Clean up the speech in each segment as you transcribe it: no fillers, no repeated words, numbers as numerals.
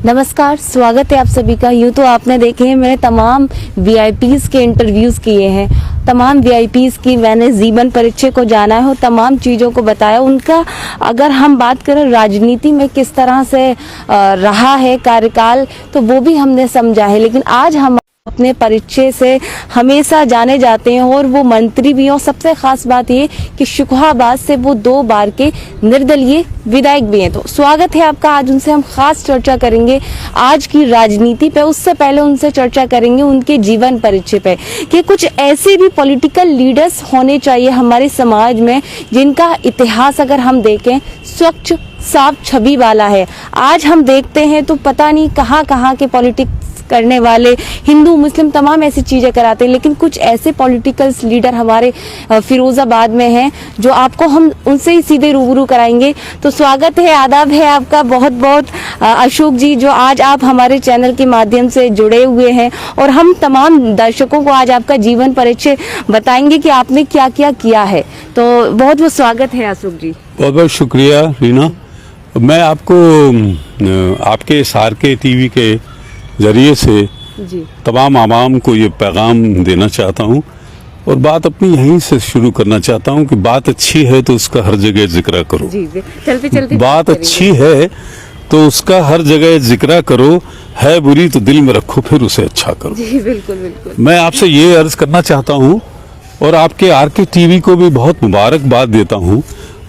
नमस्कार, स्वागत है आप सभी का। यूँ तो आपने देखे हैं मैंने तमाम वीआईपीज के इंटरव्यूज़ किए हैं, तमाम वीआईपीज की मैंने जीवन परिचय को जाना है और तमाम चीज़ों को बताया। उनका अगर हम बात करें राजनीति में किस तरह से रहा है कार्यकाल, तो वो भी हमने समझा है। लेकिन आज हम अपने परिचय से हमेशा जाने जाते हैं और वो मंत्री भी हैं। और सबसे खास बात ये कि शुकहाबाद से वो 2 बार के निर्दलीय विधायक भी हैं। तो स्वागत है आपका। आज उनसे हम खास चर्चा करेंगे आज की राजनीति पे। उससे पहले उनसे चर्चा करेंगे उनके जीवन परिचय पे कि कुछ ऐसे भी पॉलिटिकल लीडर्स होने चाहिए हमारे समाज में जिनका इतिहास अगर हम देखें स्वच्छ साफ छवि वाला है। आज हम देखते हैं तो पता नहीं कहाँ कहाँ के पॉलिटिक्स करने वाले हिंदू मुस्लिम तमाम ऐसी चीजें कराते हैं, लेकिन कुछ ऐसे पॉलिटिकल लीडर हमारे फिरोजाबाद में हैं जो आपको हम उनसे ही सीधे रूबरू कराएंगे। तो स्वागत है, आदाब है आपका बहुत बहुत अशोक जी, जो आज आप हमारे चैनल के माध्यम से जुड़े हुए हैं और हम तमाम दर्शकों को आज आपका जीवन परिचय बताएंगे कि आपने क्या क्या किया है। तो बहुत बहुत स्वागत है अशोक जी। बहुत बहुत शुक्रिया रीना। मैं आपको आपके SRK TV के जरिए से जी तमाम आवाम को ये पैगाम देना चाहता हूँ और बात अपनी यहीं से शुरू करना चाहता हूँ कि बात अच्छी है तो उसका हर जगह जिक्र करो। जी चलते चलते बात अच्छी है तो उसका हर जगह जिक्र करो, है बुरी तो दिल में रखो फिर उसे अच्छा करो। जी बिल्कुल बिल्कुल। मैं आपसे ये अर्ज करना चाहता हूँ और आपके RK TV को भी बहुत मुबारकबाद देता हूँ।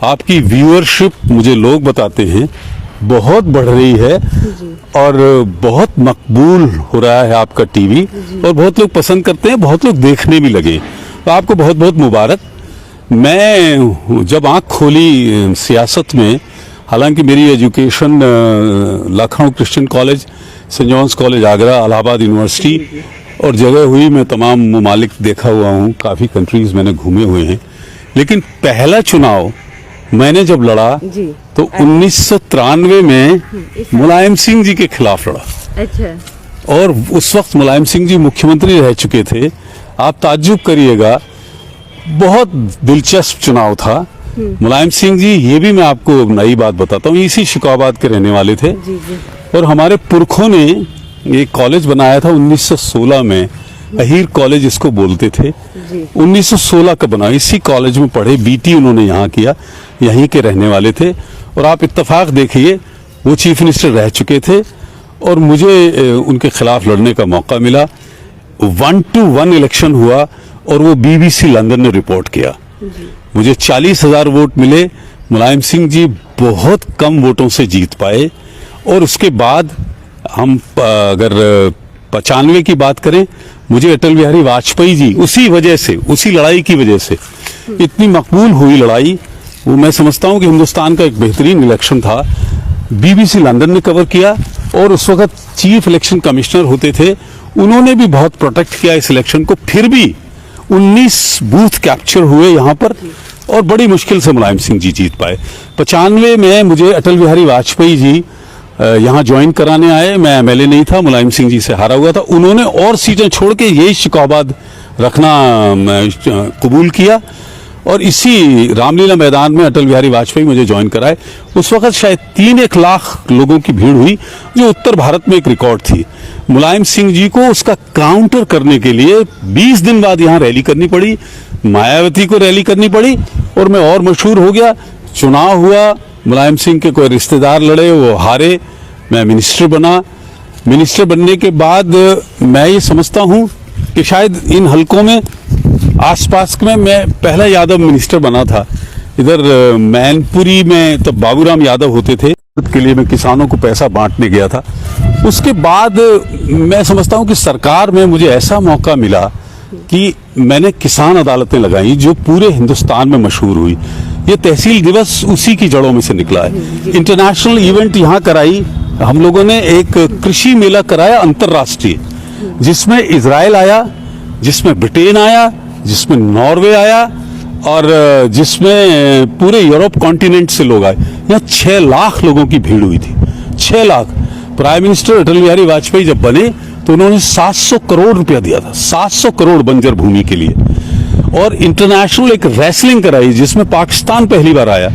आपकी व्यूअरशिप मुझे लोग बताते हैं बहुत बढ़ रही है और बहुत मकबूल हो रहा है आपका टीवी और बहुत लोग पसंद करते हैं, बहुत लोग देखने भी लगे। तो आपको बहुत बहुत मुबारक। मैं जब आँख खोली सियासत में, हालांकि मेरी education Lucknow Christian college, saint John's college Agra, Allahabad university और जगह हुई, मैं तमाम ममालिक देखा हुआ हूँ, काफ़ी कंट्रीज मैंने घूमे हुए हैं। लेकिन पहला चुनाव मैंने जब लड़ा तो 1993 में मुलायम सिंह जी के खिलाफ लड़ा। अच्छा। और उस वक्त मुलायम सिंह जी मुख्यमंत्री रह चुके थे। आप ताज्जुब करिएगा, बहुत दिलचस्प चुनाव था। मुलायम सिंह जी, ये भी मैं आपको नई बात बताता हूँ, इसी शुकाबाद के रहने वाले थे। और हमारे पुरखों ने एक कॉलेज बनाया था 1916 में, अहीर कॉलेज इसको बोलते थे। 1916 का बना, इसी कॉलेज में पढ़े, BT उन्होंने यहाँ किया, यहीं के रहने वाले थे। और आप इत्तेफाक देखिए, वो चीफ मिनिस्टर रह चुके थे और मुझे उनके खिलाफ लड़ने का मौका मिला। 1-1 इलेक्शन हुआ और वो BBC लंदन ने रिपोर्ट किया। मुझे 40,000 वोट मिले, मुलायम सिंह जी बहुत कम वोटों से जीत पाए। और उसके बाद हम अगर 95 की बात करें, मुझे अटल बिहारी वाजपेयी जी, उसी वजह से, उसी लड़ाई की वजह से, इतनी मकबूल हुई लड़ाई, वो मैं समझता हूँ कि हिंदुस्तान का एक बेहतरीन इलेक्शन था। BBC लंदन ने कवर किया और उस वक्त चीफ इलेक्शन कमिश्नर होते थे, उन्होंने भी बहुत प्रोटेक्ट किया इस इलेक्शन को। फिर भी 19 बूथ कैप्चर हुए यहाँ पर और बड़ी मुश्किल से मुलायम सिंह जी जीत पाए। 95 में मुझे अटल बिहारी वाजपेयी जी यहाँ ज्वाइन कराने आए। मैं MLA नहीं था, मुलायम सिंह जी से हारा हुआ था। उन्होंने और सीटें छोड़ के यही शुकाबाद रखना कबूल किया और इसी रामलीला मैदान में अटल बिहारी वाजपेयी मुझे ज्वाइन कराए। उस वक्त शायद 3-1 लाख लोगों की भीड़ हुई, जो उत्तर भारत में एक रिकॉर्ड थी। मुलायम सिंह जी को उसका काउंटर करने के लिए 20 दिन बाद यहाँ रैली करनी पड़ी, मायावती को रैली करनी पड़ी और मैं और मशहूर हो गया। चुनाव हुआ, मुलायम सिंह के कोई रिश्तेदार लड़े, वो हारे, मैं मिनिस्टर बना। मिनिस्टर बनने के बाद मैं ये समझता हूँ कि शायद इन हलकों में आसपास में मैं पहला यादव मिनिस्टर बना था। इधर मैनपुरी में तब बाबूराम यादव होते थे, के लिए मैं किसानों को पैसा बांटने गया था। उसके बाद मैं समझता हूँ कि सरकार में मुझे ऐसा मौका मिला कि मैंने किसान अदालतें लगाई जो पूरे हिंदुस्तान में मशहूर हुई। ये तहसील दिवस उसी की जड़ों में से निकला है। इंटरनेशनल इवेंट यहाँ कराई हम लोगों ने, एक कृषि मेला कराया अंतर्राष्ट्रीय, जिसमें इजराइल आया, जिसमें ब्रिटेन आया, जिसमें नॉर्वे आया और जिसमें पूरे यूरोप कॉन्टिनेंट से लोग आए। यहाँ 6 लाख लोगों की भीड़ हुई थी, 6 लाख। प्राइम मिनिस्टर अटल बिहारी वाजपेयी जब बने तो उन्होंने 700 करोड़ रुपया दिया था, 700 करोड़ बंजर भूमि के लिए। और इंटरनेशनल एक रेसलिंग कराई जिसमें पाकिस्तान पहली बार आया।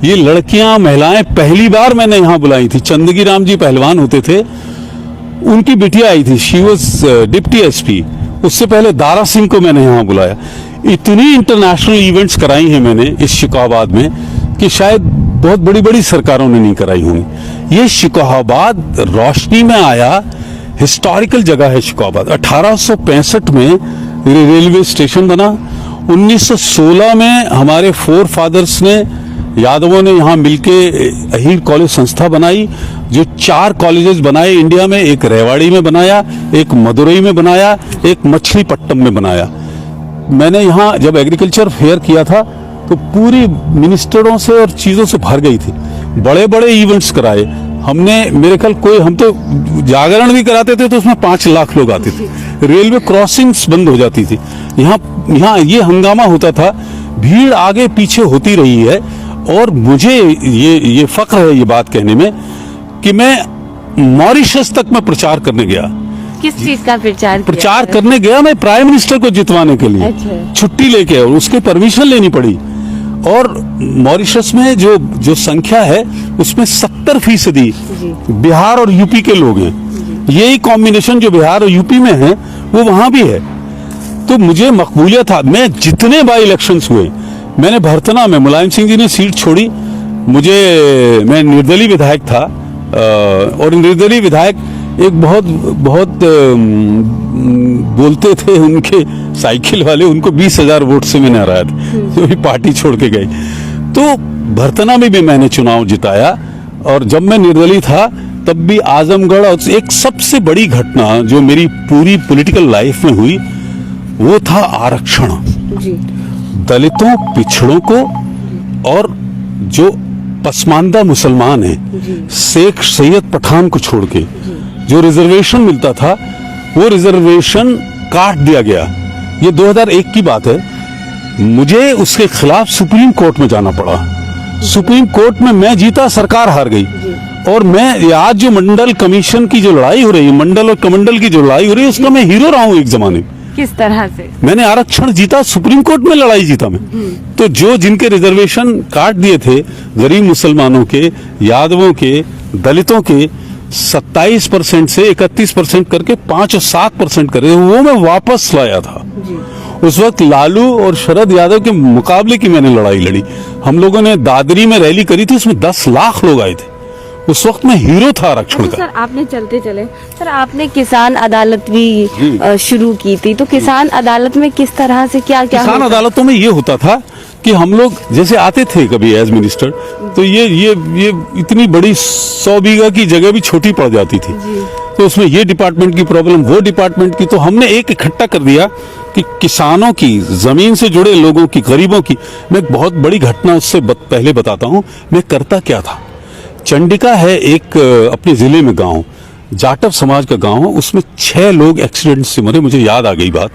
ये लड़कियां महिलाएं पहली बार मैंने यहाँ बुलाई थी। चंदगी राम जी पहलवान होते थे, उनकी बिटिया आई थी, शी वॉज डिप्टी एसपी। उससे पहले दारा सिंह को मैंने यहाँ बुलाया। इतनी इंटरनेशनल इवेंट्स कराई हैं मैंने इस शिकोहाबाद में कि शायद बहुत बड़ी बड़ी सरकारों ने नहीं कराई होंगी। ये शिकोहाबाद रोशनी में आया, हिस्टोरिकल जगह है शिकोहाबाद। 1865 में रेलवे स्टेशन बना। 1916 में हमारे फोर फादर्स ने, यादवों ने यहाँ मिलके अहीर कॉलेज संस्था बनाई, जो 4 कॉलेजेस बनाए इंडिया में। एक रेवाड़ी में बनाया, एक मदुरई में बनाया, एक मछलीपट्टनम में बनाया। मैंने यहाँ जब एग्रीकल्चर फेयर किया था तो पूरी मिनिस्टरों से और चीजों से भर गई थी। बड़े बड़े इवेंट्स कराए हमने। मेरे ख्याल हम तो जागरण भी कराते थे तो उसमें 5 लाख लोग आते थे। रेलवे क्रॉसिंग्स बंद हो जाती थी। यहाँ ये हंगामा होता था। भीड़ आगे पीछे होती रही है। और मुझे ये फख्र है ये बात कहने में कि मैं मॉरिशस तक मैं प्रचार करने गया। किस चीज का प्रचार करने गया मैं प्राइम मिनिस्टर को जितवाने के लिए। अच्छा। छुट्टी लेके, और उसके परमिशन लेनी पड़ी। और मॉरिशस में जो संख्या है उसमें 70% बिहार और यूपी के लोग हैं। यही कॉम्बिनेशन जो बिहार और यूपी में है वो वहां भी है। तो मुझे मकबूलियत था। मैं जितने बाई इलेक्शंस हुए, मैंने भरतना में मुलायम सिंह जी ने सीट छोड़ी, मैं निर्दलीय विधायक था। और निर्दलीय विधायक एक बहुत बोलते थे उनके साइकिल वाले, उनको 20,000 वोट से मैंने हराया था, जो भी पार्टी छोड़ के गई। तो भरतना में भी मैंने चुनाव जिताया। और जब मैं निर्दलीय था तब भी आजमगढ़, और एक सबसे बड़ी घटना जो मेरी पूरी पॉलिटिकल लाइफ में हुई वो था आरक्षण। दलितों, पिछड़ों को और जो पसमानदा मुसलमान हैं, शेख सैयद पठान को छोड़ के जो रिजर्वेशन मिलता था वो रिजर्वेशन काट दिया गया। ये 2001 की बात है। मुझे उसके खिलाफ सुप्रीम कोर्ट में जाना पड़ा। सुप्रीम कोर्ट में मैं जीता, सरकार हार गई। और मैं आज जो मंडल कमीशन की जो लड़ाई हो रही है, मंडल और कमंडल की जो लड़ाई हो रही है, उसका मैं हीरो रहा हूं एक जमाने में। किस तरह से? मैंने आरक्षण जीता, सुप्रीम कोर्ट में लड़ाई जीता मैं। तो जिनके रिजर्वेशन काट दिए थे, गरीब मुसलमानों के, यादवों के, दलितों के, 27% से 31% करके 5 और 7% करे, वो मैं वापस लाया था। उस वक्त लालू और शरद यादव के मुकाबले की मैंने लड़ाई लड़ी। हम लोगों ने दादरी में रैली करी थी, उसमें 10 लाख लोग आए थे। उस वक्त मैं हीरो था आरक्षण का। सर आपने चलते चले, सर आपने किसान अदालत भी शुरू की थी। तो किसान अदालत में किस तरह से क्या किसान अदालतों में ये होता था कि हम लोग जैसे आते थे कभी एज मिनिस्टर, तो ये इतनी बड़ी 100 बीघा की जगह भी छोटी पड़ जाती थी। तो उसमें ये डिपार्टमेंट की प्रॉब्लम, वो डिपार्टमेंट की, तो हमने एक इकट्ठा कर दिया कि किसानों की, जमीन से जुड़े लोगों की, गरीबों की। मैं एक बहुत बड़ी घटना उससे पहले बताता हूँ मैं करता क्या था। चंडिका है एक अपने जिले में गांव, जाटव समाज का गांव, उसमें 6 लोग एक्सीडेंट से मरे। मुझे याद आ गई बात,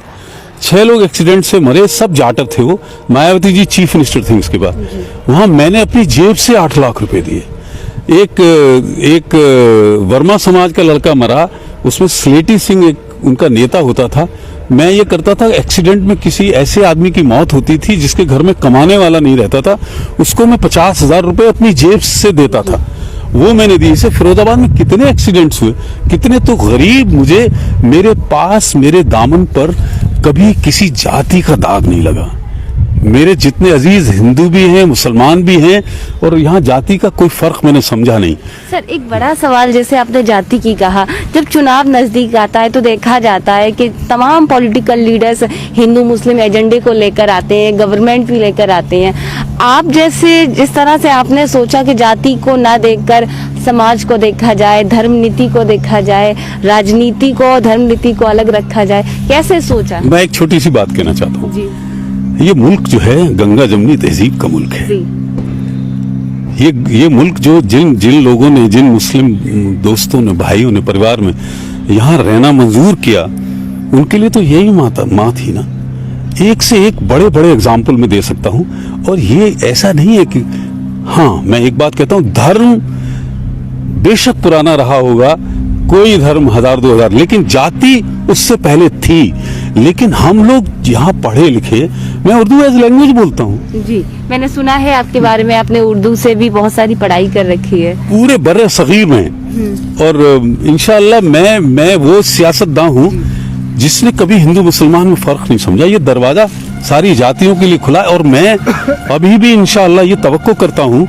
6 लोग एक्सीडेंट से मरे, सब जाटव थे। वो मायावती जी चीफ मिनिस्टर थे उसके बाद। वहां मैंने अपनी जेब से 8 लाख रुपए दिए। एक वर्मा समाज का लड़का मरा, उसमें स्लेटी सिंह एक उनका नेता होता था। मैं ये करता था, एक्सीडेंट में किसी ऐसे आदमी की मौत होती थी जिसके घर में कमाने वाला नहीं रहता था, उसको मैं 50,000 रुपए अपनी जेब से देता था। वो मैंने दी। इसे फिरोजाबाद में कितने एक्सीडेंट्स हुए, कितने तो गरीब, मुझे मेरे पास, मेरे दामन पर कभी किसी जाति का दाग नहीं लगा। मेरे जितने अजीज हिंदू भी हैं, मुसलमान भी हैं, और यहाँ जाति का कोई फर्क मैंने समझा नहीं। सर एक बड़ा सवाल, जैसे आपने जाति की कहा, जब चुनाव नजदीक आता है तो देखा जाता है कि तमाम पॉलिटिकल लीडर्स हिंदू मुस्लिम एजेंडे को लेकर आते हैं, गवर्नमेंट भी लेकर आते हैं। आप जैसे जिस तरह से आपने सोचा कि जाति को ना देखकर समाज को देखा जाए, धर्म नीति को देखा जाए, राजनीति को, धर्म नीति को अलग रखा जाए, कैसे सोचा? मैं एक छोटी सी बात कहना चाहता हूँ। ये मुल्क जो है गंगा जमुनी तहजीब का मुल्क है। ये मुल्क जो जिन लोगों ने, जिन मुस्लिम दोस्तों ने, भाइयों ने, परिवार में यहाँ रहना मंजूर किया, उनके लिए तो यही माँ थी ना। एक से एक बड़े बड़े एग्जाम्पल मैं दे सकता हूँ। और ये ऐसा नहीं है कि, हाँ मैं एक बात कहता हूँ, धर्म बेशक पुराना रहा होगा, कोई धर्म 1000-2000, लेकिन जाति उससे पहले थी। लेकिन हम लोग यहाँ पढ़े लिखे, मैं उर्दू एज लैंग्वेज बोलता हूँ। जी, मैंने सुना है आपके बारे में, आपने उर्दू से भी बहुत सारी पढ़ाई कर रखी है पूरे बर्रे सगीर में, और इंशाअल्लाह मैं वो सियासतदान हूँ जिसने कभी हिंदू मुसलमान में फर्क नहीं समझा। ये दरवाजा सारी जातियों के लिए खुला है, और मैं अभी भी इंशाअल्लाह ये तवक्को करता हूँ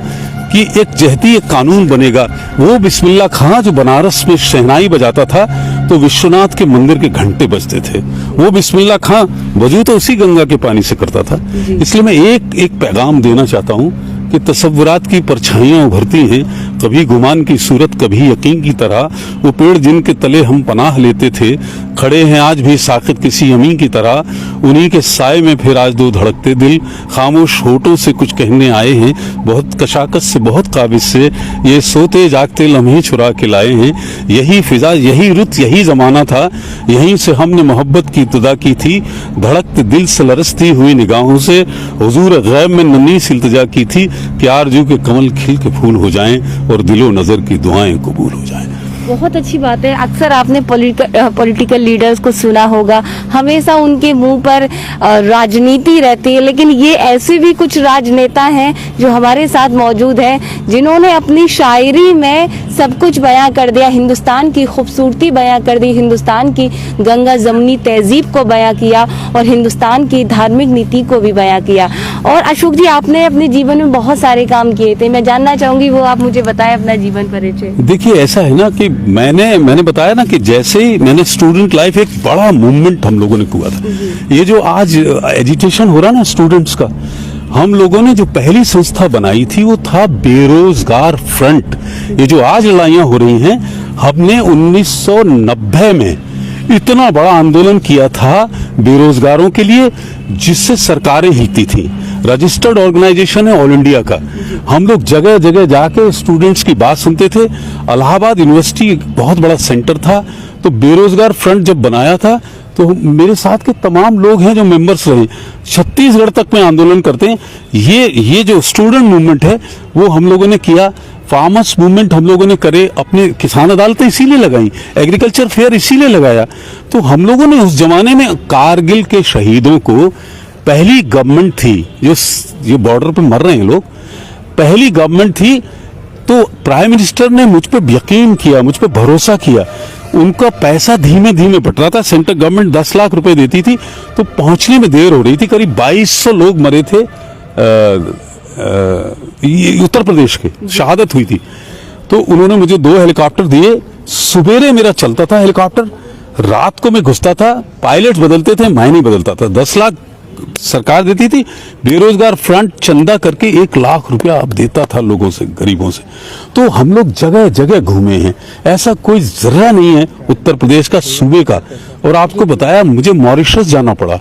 कि एक जहती एक कानून बनेगा। वो बिस्मिल्लाह खां जो बनारस में शहनाई बजाता था तो विश्वनाथ के मंदिर के घंटे बजते थे, वो बिस्मिल्लाह खां वजू तो उसी गंगा के पानी से करता था। इसलिए मैं एक पैगाम देना चाहता हूँ कि तसव्वुरात की परछाइयां उभरती हैं, कभी गुमान की सूरत कभी यकीन की तरह। वो पेड़ जिनके तले हम पनाह लेते थे खड़े हैं आज भी साकित किसी अमीन की तरह, उन्हीं के साए में फिर आज दो धड़कते दिल, खामोश होठों से कुछ कहने आए हैं, बहुत कशाकश से बहुत काबिज से ये सोते जागते लम्हे चुरा के लाए हैं। यही फिजा यही रुत यही जमाना था, यहीं से हमने मोहब्बत की इब्तिदा की थी, धड़कते दिल से लरसती हुई निगाहों से हुजूर गैब में नन्ही सी इल्तिजा की थी कि आरज़ू के कमल खिल के फूल हो जाएं और दिलो नजर की दुआएं कबूल हो जाएं। बहुत अच्छी बात है। अक्सर आपने पॉलिटिकल लीडर्स को सुना होगा, हमेशा उनके मुंह पर राजनीति रहती है, लेकिन ये ऐसे भी कुछ राजनेता हैं जो हमारे साथ मौजूद हैं जिन्होंने अपनी शायरी में सब कुछ बयां कर दिया, हिंदुस्तान की खूबसूरती बयां कर दी, हिंदुस्तान की गंगा जमनी तहजीब को बयां किया और हिंदुस्तान की धार्मिक नीति को भी बयां किया। और अशोक जी, आपने अपने जीवन में बहुत सारे काम किए थे, मैं जानना चाहूंगी वो आप मुझे बताएं अपना जीवन परिचय। देखिए ऐसा है ना कि मैंने बताया ना कि जैसे ही मैंने स्टूडेंट लाइफ, एक बड़ा मूवमेंट हम लोगों ने किया था। ये जो आज एजिटेशन हो रहा ना स्टूडेंट्स का, हम लोगों ने जो पहली संस्था बनाई थी वो था बेरोजगार फ्रंट। ये जो आज लड़ाइयां हो रही हैं, हमने 1990 में इतना बड़ा आंदोलन किया था बेरोजगारों के लिए जिससे सरकारें हिलती थी। रजिस्टर्ड ऑर्गेनाइजेशन है ऑल इंडिया का। हम लोग जगह जगह जाके स्टूडेंट्स की बात सुनते थे। इलाहाबाद यूनिवर्सिटी एक बहुत बड़ा सेंटर था, तो बेरोजगार फ्रंट जब बनाया था तो मेरे साथ के तमाम लोग हैं जो मेंबर्स रहे, छत्तीसगढ़ तक में आंदोलन करते हैं। ये जो स्टूडेंट मूवमेंट है वो हम लोगों ने किया। फार्मर्स मूवमेंट हम लोगों ने करे, अपने किसान अदालतें इसीलिए लगाई, एग्रीकल्चर फेयर इसीलिए लगाया। तो हम लोगों ने उस जमाने में कारगिल के शहीदों को, पहली गवर्नमेंट थी जो बॉर्डर पे मर रहे हैं लोग, पहली गवर्नमेंट थी, तो प्राइम मिनिस्टर ने मुझ पे यकीन किया, मुझ पे भरोसा किया। उनका पैसा धीमे धीमे बट रहा था, सेंट्रल गवर्नमेंट 10 लाख रुपए देती थी तो पहुंचने में देर हो रही थी। करीब 2200 लोग मरे थे, उत्तर प्रदेश के शहादत हुई थी। तो उन्होंने मुझे 2 हेलीकॉप्टर दिए। सवेरे मेरा चलता था हेलीकॉप्टर, रात को मैं घुसता था, पायलट बदलते थे, मैं नहीं बदलता था। 10 लाख सरकार देती थी, बेरोजगार फ्रंट चंदा करके 1 लाख रुपया अब देता था लोगों से, गरीबों से। तो हम लोग जगह जगह घूमे हैं, ऐसा कोई जर्रा नहीं है उत्तर प्रदेश का, सूबे का। और आपको बताया मुझे मॉरिशस जाना पड़ा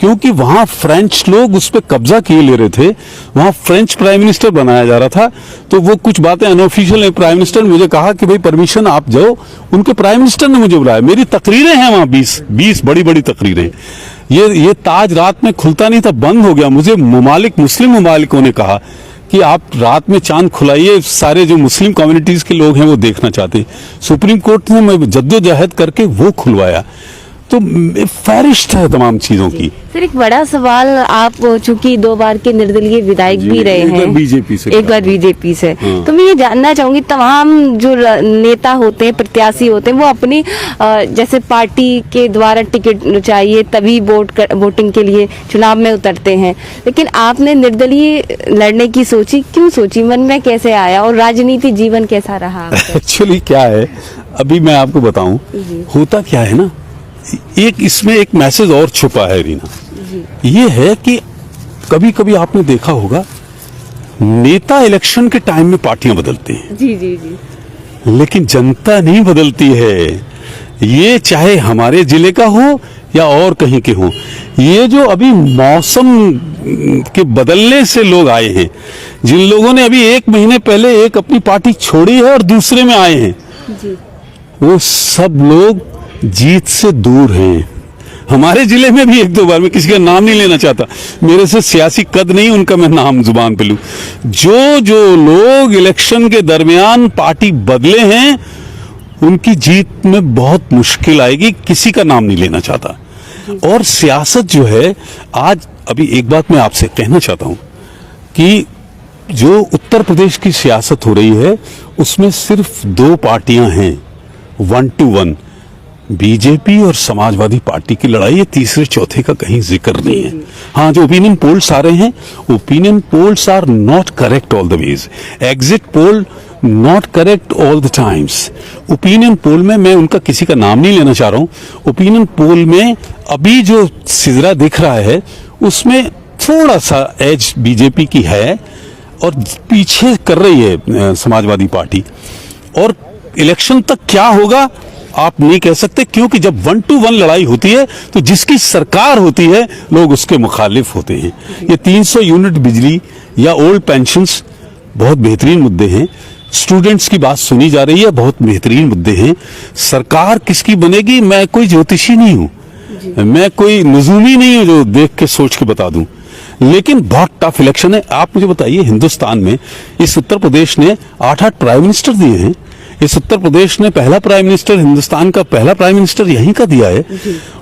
क्योंकि वहां फ्रेंच लोग उस पर कब्जा किए ले रहे थे, वहां फ्रेंच प्राइम मिनिस्टर बनाया जा रहा था। तो वो कुछ बातें अनऑफिशियल है, प्राइम मिनिस्टर ने मुझे कहा कि भाई परमिशन आप जाओ। उनके प्राइम मिनिस्टर ने मुझे बुलाया, मेरी तकरीरें हैं वहां 20 बड़ी बड़ी तकरीरें। ये ताज रात में खुलता नहीं था, बंद हो गया। मुझे मुस्लिम ममालिकों ने कहा कि आप रात में चांद खुलाइए, सारे जो मुस्लिम कम्युनिटीज के लोग हैं वो देखना चाहते हैं। सुप्रीम कोर्ट ने जद्दोजहद करके वो खुलवाया। तो फहरिस्त है तमाम चीजों की। सर, एक बड़ा सवाल, आप चूंकि 2 बार के निर्दलीय विधायक भी रहे हैं, एक बार बीजेपी से, हाँ। तो मैं ये जानना चाहूंगी, तमाम जो नेता होते हैं, प्रत्याशी होते हैं, वो अपनी जैसे पार्टी के द्वारा टिकट चाहिए तभी वोटिंग के लिए चुनाव में उतरते हैं, लेकिन आपने निर्दलीय लड़ने की सोची, क्यों सोची, मन में कैसे आया और राजनीति जीवन कैसा रहा? एक्चुअली क्या है, अभी मैं आपको बताऊं, होता क्या है ना, इसमें एक मैसेज और छुपा है रीना। ये है कि कभी कभी आपने देखा होगा नेता इलेक्शन के टाइम में पार्टियां बदलते हैं, जी जी जी, लेकिन जनता नहीं बदलती है। ये चाहे हमारे जिले का हो या और कहीं के हो, ये जो अभी मौसम के बदलने से लोग आए हैं, जिन लोगों ने अभी 1 महीने पहले एक अपनी पार्टी छोड़ी है और दूसरे में आए हैं जी, वो सब लोग जीत से दूर हैं। हमारे जिले में भी 1-2 बार, मैं किसी का नाम नहीं लेना चाहता, मेरे से सियासी कद नहीं उनका मैं नाम जुबान पे लूं, जो लोग इलेक्शन के दरमियान पार्टी बदले हैं उनकी जीत में बहुत मुश्किल आएगी। किसी का नाम नहीं लेना चाहता, और सियासत जो है आज, अभी एक बात मैं आपसे कहना चाहता हूं कि जो उत्तर प्रदेश की सियासत हो रही है उसमें सिर्फ दो पार्टियां हैं, 1 to 1, बीजेपी और समाजवादी पार्टी की लड़ाई है, तीसरे चौथे का कहीं जिक्र नहीं है। हाँ, जो ओपिनियन पोल्स आ रहे हैं, opinion polls are not correct all the ways, exit poll not correct all the times. Opinion poll में मैं उनका किसी का नाम नहीं लेना चाह रहा हूं, ओपिनियन पोल में अभी जो सिजरा दिख रहा है उसमें थोड़ा सा एज बीजेपी की है और पीछे कर रही है समाजवादी पार्टी। और इलेक्शन तक क्या होगा आप नहीं कह सकते, क्योंकि जब 1 to 1 लड़ाई होती है तो जिसकी सरकार होती है लोग उसके मुखालिफ होते हैं। ये 300 यूनिट बिजली या ओल्ड पेंशन्स बहुत बेहतरीन मुद्दे हैं, स्टूडेंट्स की बात सुनी जा रही है, बहुत बेहतरीन मुद्दे हैं। सरकार किसकी बनेगी, मैं कोई ज्योतिषी नहीं हूं, मैं कोई नजूमी नहीं हूं जो देख के सोच के बता दूं, लेकिन बहुत टफ इलेक्शन है। आप मुझे बताइए, हिंदुस्तान में इस उत्तर प्रदेश ने 8-8 प्राइम मिनिस्टर दिए हैं, इस उत्तर प्रदेश ने पहला प्राइम मिनिस्टर, हिंदुस्तान का पहला प्राइम मिनिस्टर यहीं का दिया है।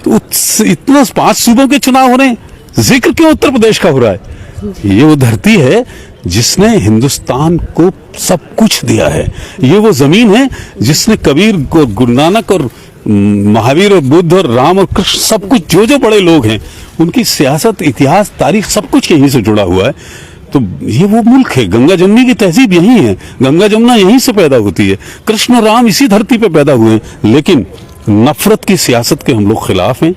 तो इतना 5 सूबों के चुनाव हो रहे हैं, जिक्र क्यों उत्तर प्रदेश का हो रहा है? ये वो धरती है जिसने हिंदुस्तान को सब कुछ दिया है, ये वो जमीन है जिसने कबीर को, गुरु नानक और महावीर और बुद्ध और राम और कृष्ण, सब कुछ जो जो बड़े लोग हैं उनकी सियासत, इतिहास, तारीख सब कुछ यहीं से जुड़ा हुआ है। तो ये वो मुल्क है, गंगा जमुनी की तहजीब यहीं है, गंगा जमुना यहीं से पैदा होती है, कृष्ण और राम इसी धरती पे पैदा हुए हैं। लेकिन नफरत की सियासत के हम लोग खिलाफ हैं।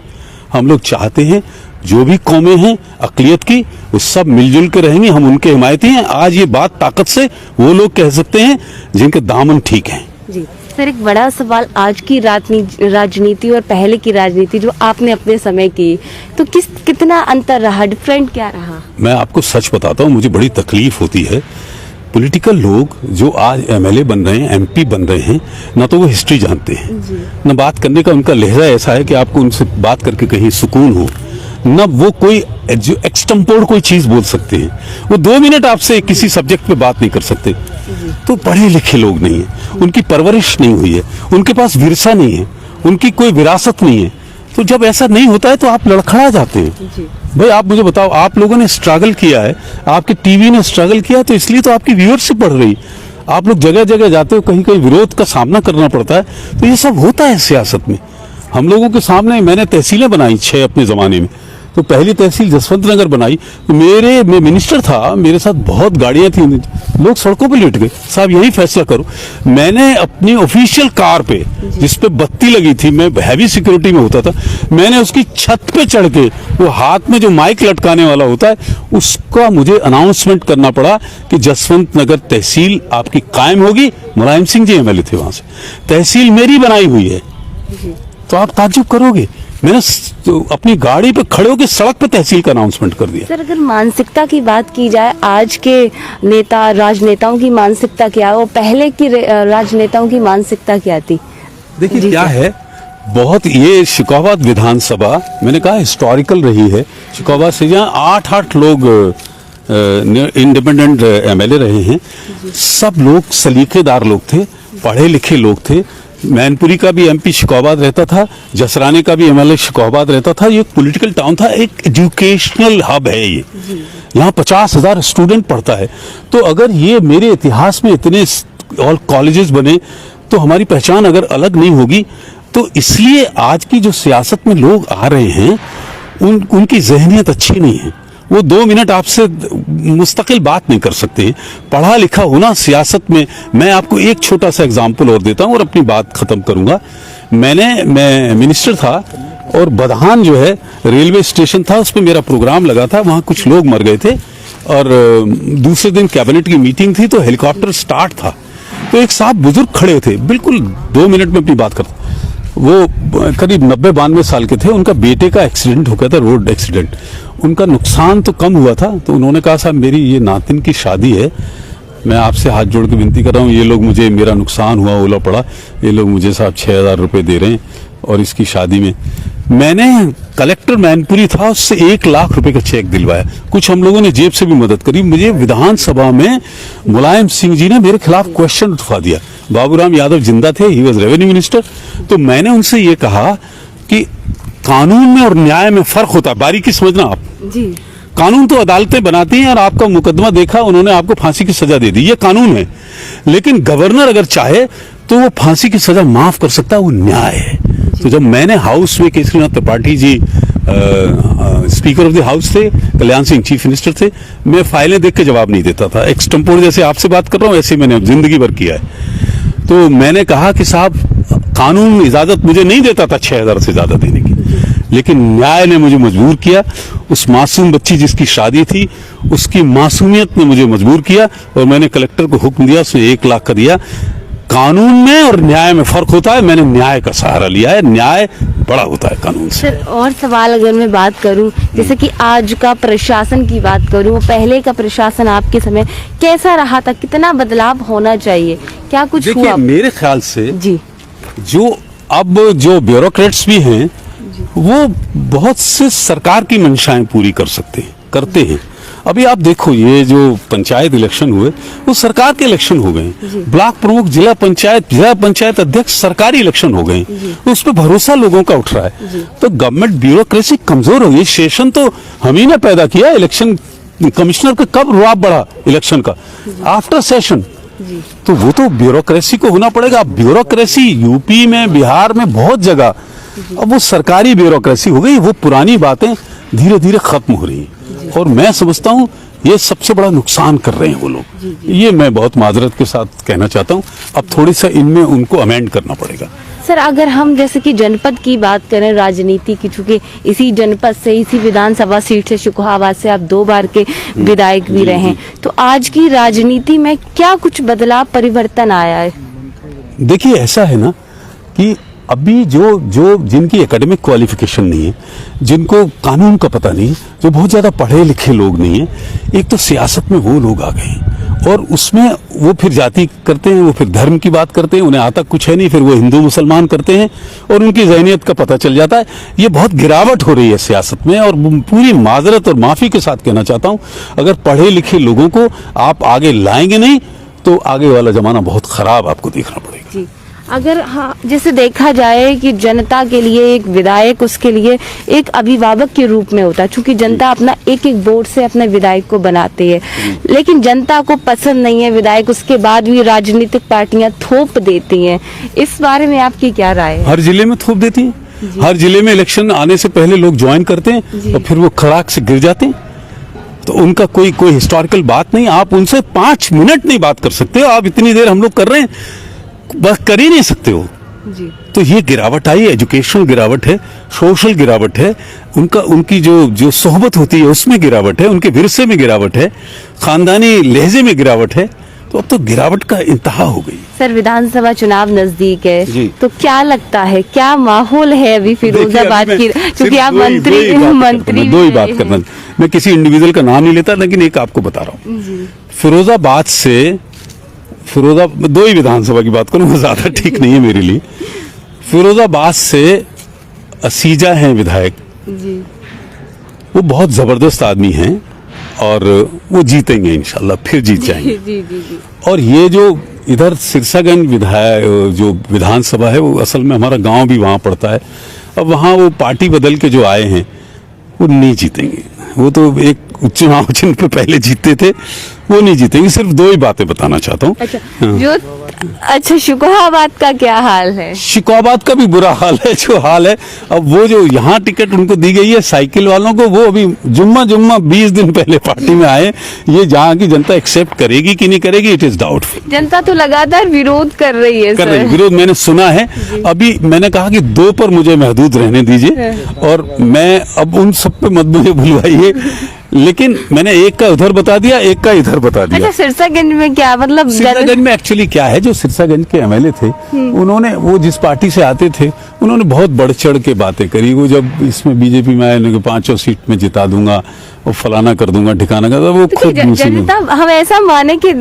हम लोग चाहते हैं जो भी कौमें हैं अकलियत की, वो सब मिलजुल के रहेंगे, हम उनके हिमायती हैं। आज ये बात ताकत से वो लोग कह सकते हैं जिनके दामन ठीक हैं। जी सर, एक बड़ा सवाल, आज की राजनीति और पहले की राजनीति जो आपने अपने समय की, तो कितना अंतर रहा, डिफरेंट क्या रहा? मैं आपको सच बताता हूँ, मुझे बड़ी तकलीफ होती है। पॉलिटिकल लोग जो आज एमएलए बन रहे हैं, एमपी बन रहे हैं, ना तो वो हिस्ट्री जानते हैं, ना बात करने का उनका लहजा ऐसा है कि आपको उनसे बात करके कहीं सुकून हो, न वो कोई जो एक्सटेम्पोर्ड कोई चीज बोल सकते हैं। वो 2 मिनट आपसे किसी सब्जेक्ट पे बात नहीं कर सकते। तो पढ़े लिखे लोग नहीं है, उनकी परवरिश नहीं हुई है, उनके पास विरसा नहीं है, उनकी कोई विरासत नहीं है। तो जब ऐसा नहीं होता है तो आप लड़खड़ा जाते हैं। भाई आप मुझे बताओ, आप लोगों ने स्ट्रगल किया है, आपके टीवी ने स्ट्रगल किया, तो इसलिए तो आपकी व्यूअरशिप बढ़ रही। आप लोग जगह जगह जाते हो, कहीं कहीं विरोध का सामना करना पड़ता है। तो ये सब होता है सियासत में। हम लोगों के सामने मैंने तहसीलें बनाई 6 अपने जमाने में। तो पहली तहसील जसवंत नगर बनाई, तो मैं मिनिस्टर था, मेरे साथ बहुत गाड़ियां थी, लोग सड़कों पे लेट गए, साहब यही फैसला करो। मैंने अपनी ऑफिशियल कार पे, जिसपे बत्ती लगी थी, मैं हैवी सिक्योरिटी में होता था, मैंने उसकी छत पे चढ़ के, वो हाथ में जो माइक लटकाने वाला होता है, उसका मुझे अनाउंसमेंट करना पड़ा कि जसवंत नगर तहसील आपकी कायम होगी। मुलायम सिंह जी एमएलए थे वहां से, तहसील मेरी बनाई हुई है। तो आप ताज्जुब करोगे, मैंने तो अपनी गाड़ी पे खड़े होकर सड़क पे तहसील का अनाउंसमेंट कर दिया। सर, अगर मानसिकता की बात की जाए, आज के राजनेताओं की मानसिकता क्या है और पहले की राजनेताओं की मानसिकता क्या थी? देखिए क्या है, बहुत ये शिकोहाबाद विधानसभा मैंने कहा हिस्टोरिकल रही है। शिकोहाबाद से जहाँ 8-8 लोग इंडिपेंडेंट एमएलए रहे हैं, सब लोग सलीकेदार लोग थे, पढ़े लिखे लोग थे। मैनपुरी का भी एमपी शिकोहाबाद रहता था, जसराने का भी एमएलए शिकोहाबाद रहता था। ये एक पॉलिटिकल टाउन था, एक एजुकेशनल हब है ये। यहाँ 50,000 स्टूडेंट पढ़ता है। तो अगर ये मेरे इतिहास में इतने और कॉलेजेस बने, तो हमारी पहचान अगर अलग नहीं होगी, तो इसलिए आज की जो सियासत में लोग आ रहे हैं उनकी जहनियत अच्छी नहीं है। वो 2 मिनट आपसे मुस्तकिल बात नहीं कर सकते। पढ़ा लिखा होना सियासत में, मैं आपको एक छोटा सा एग्जाम्पल और देता हूँ और अपनी बात खत्म करूंगा। मैं मिनिस्टर था और बदहान जो है रेलवे स्टेशन था, उस पर मेरा प्रोग्राम लगा था, वहां कुछ लोग मर गए थे और दूसरे दिन कैबिनेट की मीटिंग थी, तो हेलीकॉप्टर स्टार्ट था। तो एक साहब बुजुर्ग खड़े थे, बिल्कुल 2 मिनट में अपनी बात करता। वो करीब 90-92 साल के थे, उनका बेटे का एक्सीडेंट हो गया था, रोड एक्सीडेंट। उनका नुकसान तो कम हुआ था, तो उन्होंने कहा साहब मेरी ये नातिन की शादी है, मैं आपसे हाथ जोड़ के विनती कर रहा हूँ, ये लोग मुझे, मेरा नुकसान हुआ, ओला पड़ा, ये लोग मुझे साहब 6,000 रुपये दे रहे हैं और इसकी शादी में मैंने कलेक्टर मैनपुरी था, उससे 1 लाख रुपए का चेक दिलवाया। कुछ हम लोगों ने जेब से भी मदद करी। मुझे विधानसभा में मुलायम सिंह जी ने मेरे खिलाफ क्वेश्चन उठवा दिया। बाबूराम यादव जिंदा थे, ही वॉज रेवेन्यू मिनिस्टर। तो मैंने उनसे ये कहा कि कानून में और न्याय में फर्क होता है, बारीकी समझना आप। जी। कानून तो अदालतें बनाती हैं और आपका मुकदमा देखा, उन्होंने आपको फांसी की सजा दे दी, ये कानून है। लेकिन गवर्नर अगर चाहे तो वो फांसी की सजा माफ कर सकता है, वो न्याय है। तो जब मैंने हाउस में Kesarinath Tripathi ji speaker of the house थे, कल्याण सिंह चीफ मिनिस्टर थे, मैं फाइलें देख के जवाब नहीं देता था। एक्सटेम्पोर जैसे आपसे बात कर रहा हूँ ऐसे मैंने जिंदगी भर किया है। तो मैंने कहा कि साहब कानून इजाजत मुझे नहीं देता था 6,000 से ज्यादा देने की, लेकिन न्याय ने मुझे मजबूर किया। उस मासूम बच्ची जिसकी शादी थी, उसकी मासूमियत ने मुझे मजबूर किया और मैंने कलेक्टर को हुक्म दिया, उसने 1 लाख का दिया। कानून में और न्याय में फर्क होता है, मैंने न्याय का सहारा लिया है, न्याय बड़ा होता है कानून से। सर और सवाल अगर मैं बात करूं, जैसे कि आज का प्रशासन की बात करूं, पहले का प्रशासन आपके समय कैसा रहा था, कितना बदलाव होना चाहिए, क्या कुछ देखिए हुआ? मेरे ख्याल से जी। जो ब्यूरोक्रेट्स भी हैं वो बहुत से सरकार की मंशाएं पूरी करते हैं। अभी आप देखो ये जो पंचायत इलेक्शन हुए वो सरकार के इलेक्शन हो गए, ब्लॉक प्रमुख, जिला पंचायत अध्यक्ष सरकारी इलेक्शन हो गए, तो उस पर भरोसा लोगों का उठ रहा है। तो गवर्नमेंट ब्यूरोक्रेसी कमजोर हो गई। सेशन तो हम ही ने पैदा किया, इलेक्शन कमिश्नर का कब रुआब बढ़ा इलेक्शन का, आफ्टर सेशन। तो वो तो ब्यूरोक्रेसी को होना पड़ेगा। ब्यूरोक्रेसी यूपी में, बिहार में बहुत जगह अब वो सरकारी ब्यूरोक्रेसी हो गई, वो पुरानी बातें धीरे धीरे खत्म हो रही हैं। और मैं समझता हूँ ये सबसे बड़ा नुकसान कर रहे हैं वो लोग। ये मैं बहुत माजरत के साथ कहना चाहता हूँ। अब थोड़ी सा इनमें उनको अमेंड करना पड़ेगा। सर अगर हम जैसे कि जनपद की बात करें, राजनीति की, चूंकि इसी जनपद से, इसी विधानसभा सीट से, शुकोहाबाद से आप 2 बार के विधायक भी रहे हैं, तो आज की राजनीति में क्या कुछ बदलाव, परिवर्तन आया है? देखिए ऐसा है ना कि अभी जो जिनकी एकेडमिक क्वालिफिकेशन नहीं है, जिनको कानून का पता नहीं, जो बहुत ज्यादा पढ़े लिखे लोग नहीं है, एक तो सियासत में वो लोग आ गए हैं और उसमें वो फिर जाति करते हैं, वो फिर धर्म की बात करते हैं, उन्हें आता कुछ है नहीं, फिर वो हिंदू मुसलमान करते हैं और उनकी ज़हनियत का पता चल जाता है। ये बहुत गिरावट हो रही है सियासत में और पूरी माजरत और माफी के साथ कहना चाहता हूँ, अगर पढ़े लिखे लोगों को आप आगे लाएंगे नहीं तो आगे वाला जमाना बहुत खराब आपको देखना पड़ेगा। जी। अगर हाँ जैसे देखा जाए कि जनता के लिए एक विधायक उसके लिए एक अभिभावक के रूप में होता है, क्योंकि जनता अपना एक एक वोट से अपने विधायक को बनाती है, लेकिन जनता को पसंद नहीं है विधायक, उसके बाद भी राजनीतिक पार्टियां थोप देती हैं। इस बारे में आपकी क्या राय है? हर जिले में थोप देती हैं, हर जिले में इलेक्शन आने से पहले लोग ज्वाइन करते हैं और फिर वो खड़ाक से गिर जाते हैं। तो उनका कोई हिस्टोरिकल बात नहीं, आप उनसे 5 मिनट नहीं बात कर सकते हो। आप इतनी देर हम लोग कर रहे हैं, बस कर ही नहीं सकते हो। जी। तो ये गिरावट आई, एजुकेशनल गिरावट है, सोशल गिरावट है, उनकी जो सोहबत होती है उसमें गिरावट है, उनके विरसे में गिरावट है, खानदानी लहजे में गिरावट है। तो अब तो गिरावट का इंतहा हो गई। सर विधानसभा चुनाव नजदीक है, जी। तो क्या लगता है, क्या माहौल है अभी फिरोजाबाद की, क्योंकि आप मंत्री दो ही बात करना, मैं किसी इंडिविजुअल का नाम नहीं लेता, लेकिन एक आपको बता रहा हूँ। फिरोजाबाद 2 ही विधानसभा की बात करूँ, ज्यादा ठीक नहीं है मेरे लिए। फिरोजाबाद से असीजा हैं विधायक जी। वो बहुत जबरदस्त आदमी हैं और वो जीतेंगे इंशाल्लाह, फिर जीत जाएंगे। जी जी जी। और ये जो इधर सिरसागंज जो विधानसभा है, वो असल में हमारा गांव भी वहां पड़ता है। अब वहां वो पार्टी बदल के जो आए हैं वो नहीं जीतेंगे। वो तो एक चुनाव चिन्ह पे पहले जीतते थे, वो नहीं जीतेंगे। सिर्फ 2 ही बातें बताना चाहता हूँ। अच्छा शुकोहाबाद का क्या हाल है? शिकोहाबाद का भी बुरा हाल है जो हाल है। अब वो जो यहाँ टिकट उनको दी गई है साइकिल वालों को, वो अभी जुम्मा 20 दिन पहले पार्टी में आए। ये जहाँ की जनता एक्सेप्ट करेगी कि नहीं करेगी, इट इज डाउटफुल। जनता तो लगातार विरोध कर रही है। विरोध मैंने सुना है। अभी मैंने कहा कि 2 पर मुझे महदूद रहने दीजिए और मैं अब उन सब पे मत मुझे भुलवाइए, लेकिन मैंने एक का उधर बता दिया, एक का इधर बता दिया। अच्छा सिरसागंज में क्या मतलब? सिरसागंज में एक्चुअली क्या है, जो सिरसागंज के एमएलए थे उन्होंने, वो जिस पार्टी से आते थे, उन्होंने बहुत बढ़ चढ़ के बातें करी। वो जब इसमें बीजेपी में आए, 5 सीट में जिता दूंगा, वो फलाना कर दूंगा, ठिकाना कर दूंगा, वो खुद जनता, हम ऐसा माने कि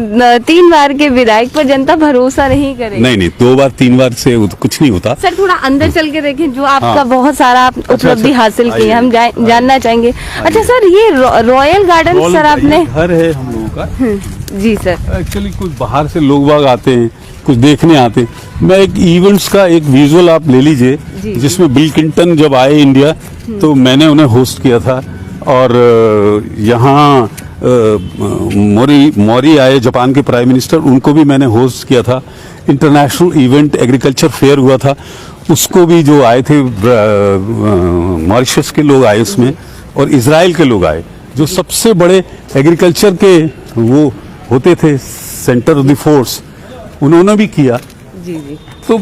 3 बार के विधायक पर जनता भरोसा नहीं करेगी। नहीं 2 बार 3 बार से कुछ नहीं होता। सर थोड़ा अंदर चल के देखें, जो आपका बहुत सारा उपलब्धि हासिल की है, हम जानना चाहेंगे। अच्छा सर ये रॉयल गार्डन सर आपने, घर है हम लोगों का, जी सर। एक्चुअली कुछ बाहर से लोग बाग आते हैं, कुछ देखने आते हैं। मैं एक इवेंट्स का एक विजुअल आप ले लीजिए, जिसमें बिल क्लिंटन जब आए इंडिया तो मैंने उन्हें होस्ट किया था, और यहाँ मोरी आए जापान के प्राइम मिनिस्टर, उनको भी मैंने होस्ट किया था। इंटरनेशनल इवेंट एग्रीकल्चर फेयर हुआ था, उसको भी जो आए थे मॉरिशस के लोग आए उसमें, और इजराइल के लोग आए, जो सबसे बड़े एग्रीकल्चर के वो होते थे सेंटर ऑफ द फोर्स, उन्होंने भी किया। जी जी। तो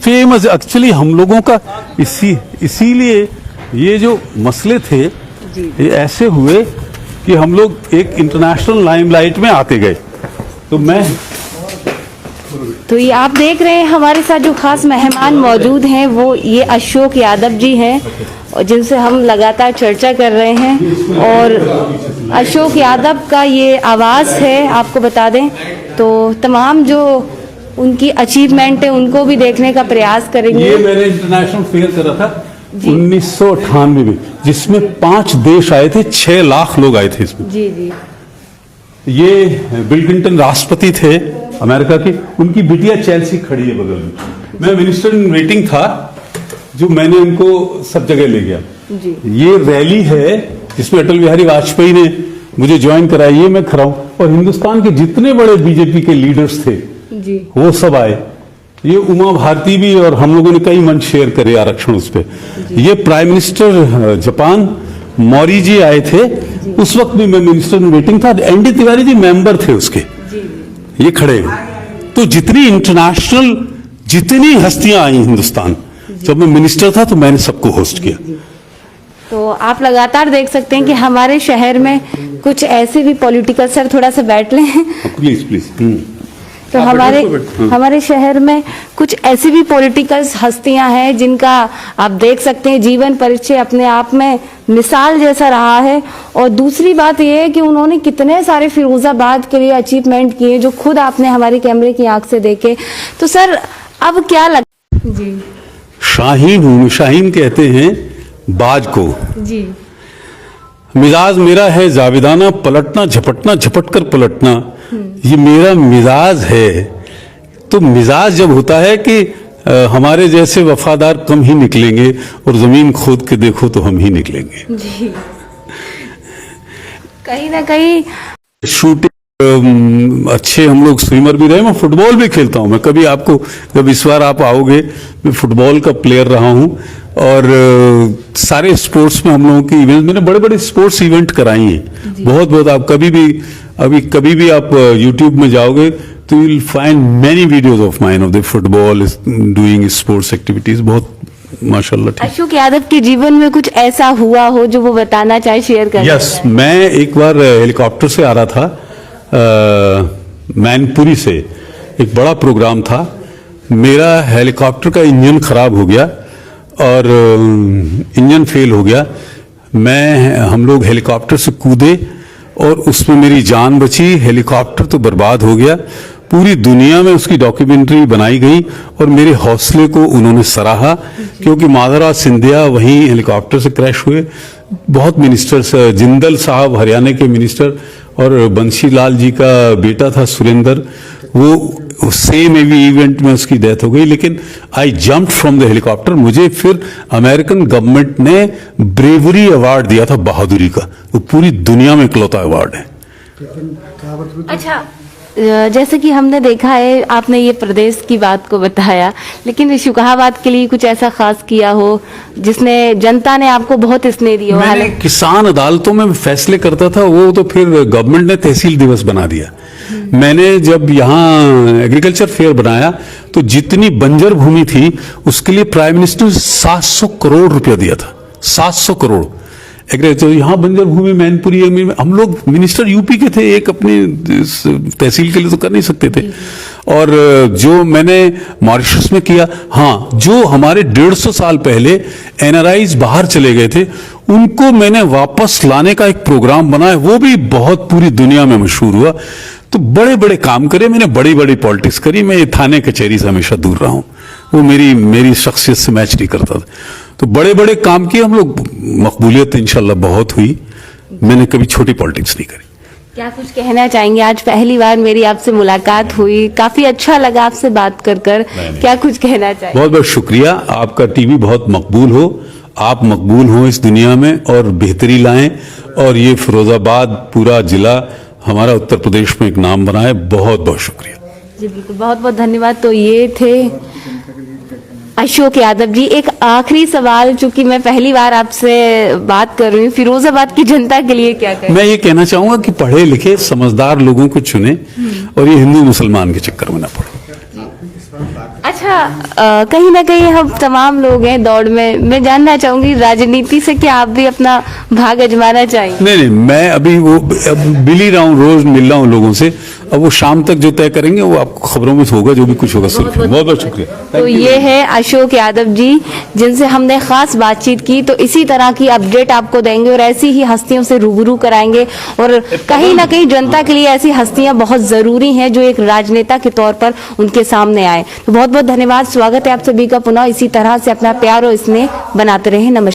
फेमस एक्चुअली हम लोगों का इसीलिए ये जो मसले थे ये ऐसे हुए कि हम लोग एक इंटरनेशनल लाइमलाइट में आते गए। तो ये आप देख रहे हैं हमारे साथ जो खास मेहमान मौजूद हैं वो ये अशोक यादव जी हैं, और जिनसे हम लगातार चर्चा कर रहे हैं। और अशोक यादव का ये आवाज़ है, आपको बता दें तो तमाम जो उनकी अचीवमेंट है उनको भी देखने का प्रयास करेंगे। ये मैंने इंटरनेशनल फेयर करा था 1998 में, जिसमें 5 देश आए थे, 6 लाख लोग आए थे इसमें। जी जी। ये बिल क्लिंटन राष्ट्रपति थे अमेरिका के, उनकी बिटिया चेल्सी खड़ी है बगल में। मैं मिनिस्टर इन वेटिंग था, जो मैंने उनको सब जगह ले गया। जी। ये रैली है जिसमें अटल बिहारी वाजपेयी ने मुझे ज्वाइन कराया, ये मैं खड़ा हूं, और हिंदुस्तान के जितने बड़े बीजेपी के लीडर्स थे जी वो सब आए। ये उमा भारती भी, और हम लोगों ने कई मंच शेयर करे आरक्षण उस पे। ये प्राइम मिनिस्टर जापान मौरी जी आए थे, उस वक्त भी मैं मिनिस्टर इन वेटिंग था। एनडी तिवारी जी मेंबर थे उसके, ये खड़े हैं। तो जितनी इंटरनेशनल जितनी हस्तियां आई हिंदुस्तान, जब मैं मिनिस्टर था तो मैंने सबको होस्ट किया। तो आप लगातार देख सकते हैं कि हमारे शहर में कुछ ऐसे भी पॉलिटिकल, सर थोड़ा सा बैठ लें प्लीज प्लीज। तो हमारे शहर में कुछ ऐसी भी पॉलिटिकल हस्तियां हैं जिनका आप देख सकते हैं जीवन परिचय अपने आप में मिसाल जैसा रहा है। और दूसरी बात यह है कि उन्होंने कितने सारे फिरोजाबाद के लिए अचीवमेंट किए, जो खुद आपने हमारे कैमरे की आंख से देखे। तो सर अब क्या लगता जी? शाहीन हूं, शाहीन कहते हैं बाज को। जी। मिजाज मेरा है जावेदाना, पलटना झपटना झपट कर पलटना, ये मेरा मिजाज है। तो मिजाज जब होता है कि हमारे जैसे वफादार कम ही निकलेंगे, और जमीन खोद के देखो तो हम ही निकलेंगे। जी। कहीं ना कहीं शूटिंग अच्छे हम लोग स्विमर भी रहे, मैं फुटबॉल भी खेलता हूं। मैं कभी आपको, जब इस बार आप आओगे, मैं फुटबॉल का प्लेयर रहा हूं, और सारे स्पोर्ट्स में हम लोगों की इवेंट, मैंने बड़े बड़े स्पोर्ट्स इवेंट कराई हैं बहुत बहुत। आप कभी भी आप यूट्यूब में जाओगे तो you will find many videos of mine of the football doing sports activities, बहुत माशाल्लाह। अशोक यादव के जीवन में कुछ ऐसा हुआ हो जो वो बताना चाहे, शेयर करें? यस, मैं एक बार हेलीकॉप्टर से आ रहा था मैनपुरी से, एक बड़ा प्रोग्राम था। मेरा हेलीकॉप्टर का इंजन खराब हो गया और इंजन फेल हो गया। हम लोग हेलीकॉप्टर से कूदे और उसमें मेरी जान बची। हेलीकॉप्टर तो बर्बाद हो गया, पूरी दुनिया में उसकी डॉक्यूमेंट्री बनाई गई, और मेरे हौसले को उन्होंने सराहा, क्योंकि माधवराज सिंधिया वहीं हेलीकॉप्टर से क्रैश हुए। बहुत मिनिस्टर्स, जिंदल साहब हरियाणा के मिनिस्टर, और बंशीलाल जी का बेटा था सुरेंद्र, वो सेम इवेंट में उसकी डेथ हो गई। लेकिन आई जंप्ड फ्रॉम द हेलीकॉप्टर। मुझे फिर अमेरिकन गवर्नमेंट ने ब्रेवरी अवार्ड दिया था, बहादुरी का। वो पूरी दुनिया में इकलौता अवार्ड है। अच्छा, जैसे कि हमने देखा है, आपने ये प्रदेश की बात को बताया, लेकिन शुकाहाबाद के लिए कुछ ऐसा खास किया हो जिसने जनता ने आपको बहुत स्नेह दिया हो? मैंने किसान अदालतों में फैसले करता था, वो तो फिर गवर्नमेंट ने तहसील दिवस बना दिया। मैंने जब यहाँ एग्रीकल्चर फेयर बनाया तो जितनी बंजर भूमि थी उसके लिए प्राइम मिनिस्टर 700 करोड़ रुपया दिया था। 700 करोड़ तो यहाँ बंजर भूमि मैनपुरी में हम लोग, मिनिस्टर यूपी के थे, एक अपनी तहसील के लिए तो कर नहीं सकते थे। और जो मैंने मॉरिशस में किया, हाँ, जो हमारे 150 साल पहले एनआरआईज बाहर चले गए थे उनको मैंने वापस लाने का एक प्रोग्राम बनाया, वो भी बहुत पूरी दुनिया में मशहूर हुआ। तो बड़े बड़े काम करे मैंने, बड़ी बड़ी पॉलिटिक्स करी। मैं थाने कचहरी से हमेशा दूर रहा हूं, वो मेरी शख्सियत से मैच नहीं करता था। तो बड़े बड़े काम किए हम लोग, मकबूलियत इंशाल्लाह बहुत हुई। मैंने कभी छोटी पॉलिटिक्स नहीं करी। क्या कुछ कहना चाहेंगे? आज पहली बार मेरी आपसे मुलाकात हुई, काफी अच्छा लगा आपसे बात कर कर। क्या कुछ कहना चाहेंगे? बहुत बहुत शुक्रिया। आपका टीवी बहुत मकबूल हो, आप मकबूल हो इस दुनिया में और बेहतरी लाएं, और ये फिरोजाबाद पूरा जिला हमारा उत्तर प्रदेश में एक नाम बनाए। बहुत बहुत शुक्रिया जी, बिल्कुल, बहुत बहुत धन्यवाद। तो ये थे अशोक यादव जी। एक आखिरी सवाल, चूंकि मैं पहली बार आपसे बात कर रही हूँ, फिरोजाबाद की जनता के लिए क्या कहें? मैं ये कहना चाहूंगा कि पढ़े लिखे समझदार लोगों को चुने और ये हिंदू मुसलमान के चक्कर में ना पड़े। अच्छा, कहीं ना कहीं हम तमाम लोग हैं दौड़ में, मैं जानना चाहूंगी राजनीति से क्या आप भी अपना भाग आजमाना चाहेंगे? नहीं, मैं अभी अब मिल ही रहा हूँ, रोज मिल रहा हूँ लोगों से। अब वो शाम तक जो तय करेंगे वो आपको खबरों में होगा, जो भी कुछ होगा। बहुत बहुत शुक्रिया। तो ये है अशोक यादव जी, जिनसे हमने खास बातचीत की। तो इसी तरह की अपडेट आपको देंगे और ऐसी ही हस्तियों से रूबरू कराएंगे, और कहीं ना कहीं जनता के लिए ऐसी हस्तियां बहुत जरूरी हैं जो एक राजनेता के तौर पर उनके सामने आए। तो बहुत बहुत धन्यवाद, स्वागत है आप सभी का पुनः। इसी तरह से अपना प्यार और स्नेह बनाते रहें। नमस्कार।